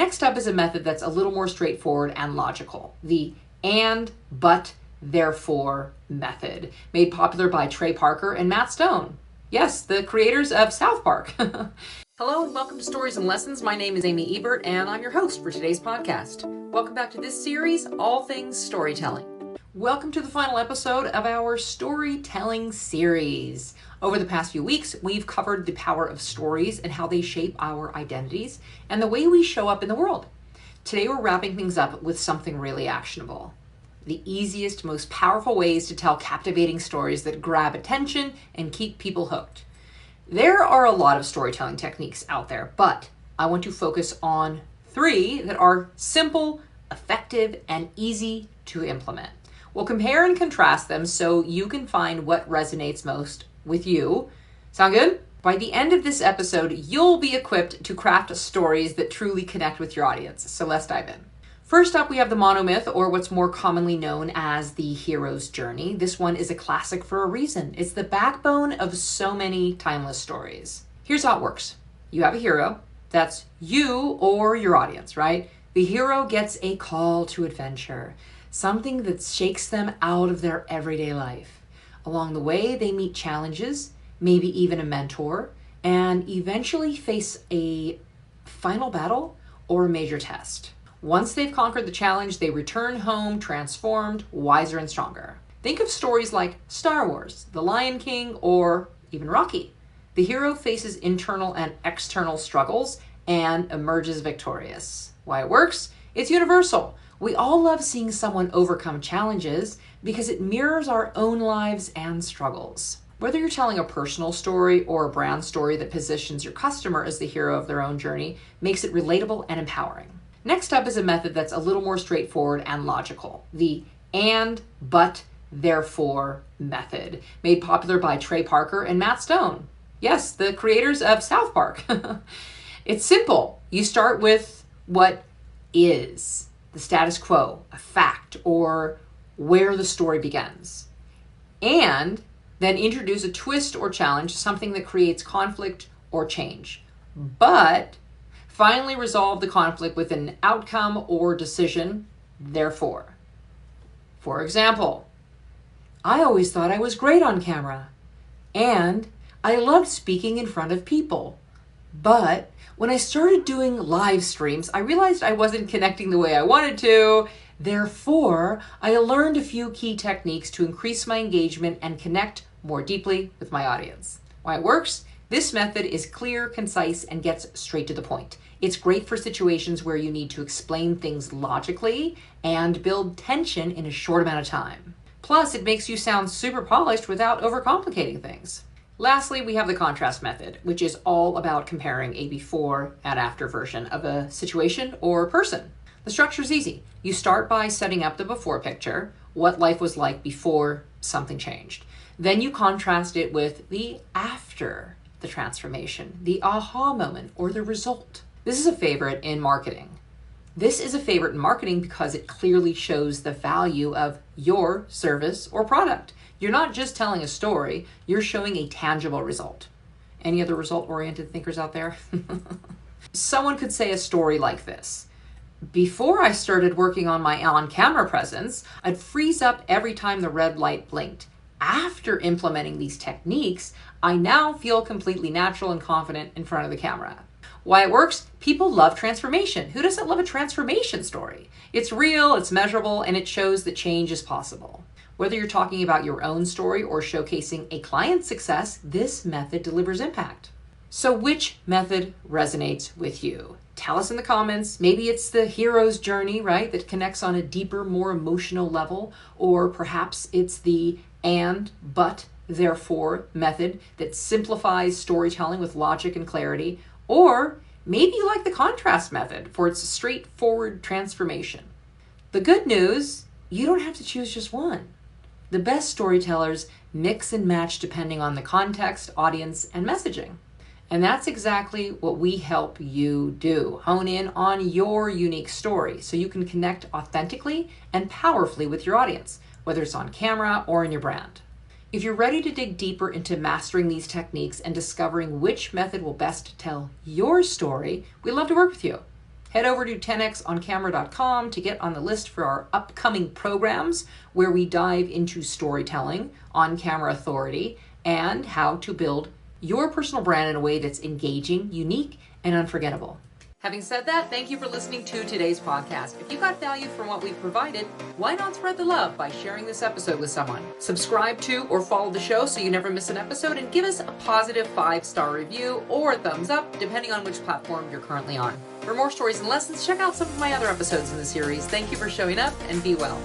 Next up is a method that's a little more straightforward and logical, the and, but, therefore method, made popular by Trey Parker and Matt Stone. Yes, the creators of South Park. Hello and welcome to Stories and Lessons. My name is Amy Ebert and I'm your host for today's podcast. Welcome back to this series, All Things Storytelling. Welcome to the final episode of our storytelling series. Over the past few weeks, we've covered the power of stories and how they shape our identities and the way we show up in the world. Today, we're wrapping things up with something really actionable. The easiest, most powerful ways to tell captivating stories that grab attention and keep people hooked. There are a lot of storytelling techniques out there, but I want to focus on 3 that are simple, effective, and easy to implement. We'll compare and contrast them so you can find what resonates most with you. Sound good? By the end of this episode, you'll be equipped to craft stories that truly connect with your audience. So let's dive in. First up, we have the monomyth, or what's more commonly known as the hero's journey. This one is a classic for a reason. It's the backbone of so many timeless stories. Here's how it works. You have a hero. That's you or your audience, right? The hero gets a call to adventure, something that shakes them out of their everyday life. Along the way, they meet challenges, maybe even a mentor, and eventually face a final battle or a major test. Once they've conquered the challenge, they return home transformed, wiser, and stronger. Think of stories like Star Wars, The Lion King, or even Rocky. The hero faces internal and external struggles and emerges victorious. Why it works? It's universal. We all love seeing someone overcome challenges because it mirrors our own lives and struggles. Whether you're telling a personal story or a brand story that positions your customer as the hero of their own journey makes it relatable and empowering. Next up is a method that's a little more straightforward and logical, the and, but, therefore method, made popular by Trey Parker and Matt Stone. Yes, the creators of South Park. It's simple. You start with what is, the status quo, a fact, or where the story begins. And then introduce a twist or challenge, something that creates conflict or change. But finally resolve the conflict with an outcome or decision, therefore. For example, I always thought I was great on camera, and I loved speaking in front of people. But when I started doing live streams, I realized I wasn't connecting the way I wanted to. Therefore, I learned a few key techniques to increase my engagement and connect more deeply with my audience. Why it works? This method is clear, concise, and gets straight to the point. It's great for situations where you need to explain things logically and build tension in a short amount of time. Plus, it makes you sound super polished without overcomplicating things. Lastly, we have the contrast method, which is all about comparing a before and after version of a situation or person. The structure is easy. You start by setting up the before picture, what life was like before something changed. Then you contrast it with the after the transformation, the aha moment, or the result. This is a favorite in marketing. Because it clearly shows the value of your service or product. You're not just telling a story, you're showing a tangible result. Any other result-oriented thinkers out there? Someone could say a story like this. Before I started working on my on-camera presence, I'd freeze up every time the red light blinked. After implementing these techniques, I now feel completely natural and confident in front of the camera. Why it works? People love transformation. Who doesn't love a transformation story? It's real, it's measurable, and it shows that change is possible. Whether you're talking about your own story or showcasing a client's success, this method delivers impact. So which method resonates with you? Tell us in the comments. Maybe it's the hero's journey, right? That connects on a deeper, more emotional level. Or perhaps it's the and, but, therefore method that simplifies storytelling with logic and clarity. Or maybe you like the contrast method for its straightforward transformation. The good news, you don't have to choose just one. The best storytellers mix and match depending on the context, audience, and messaging. And that's exactly what we help you do. Hone in on your unique story so you can connect authentically and powerfully with your audience, whether it's on camera or in your brand. If you're ready to dig deeper into mastering these techniques and discovering which method will best tell your story, we'd love to work with you. Head over to 10xoncamera.com to get on the list for our upcoming programs where we dive into storytelling, on-camera authority, and how to build your personal brand in a way that's engaging, unique, and unforgettable. Having said that, thank you for listening to today's podcast. If you got value from what we've provided, why not spread the love by sharing this episode with someone? Subscribe to or follow the show so you never miss an episode, and give us a positive 5-star review or a thumbs up, depending on which platform you're currently on. For more stories and lessons, check out some of my other episodes in the series. Thank you for showing up, and be well.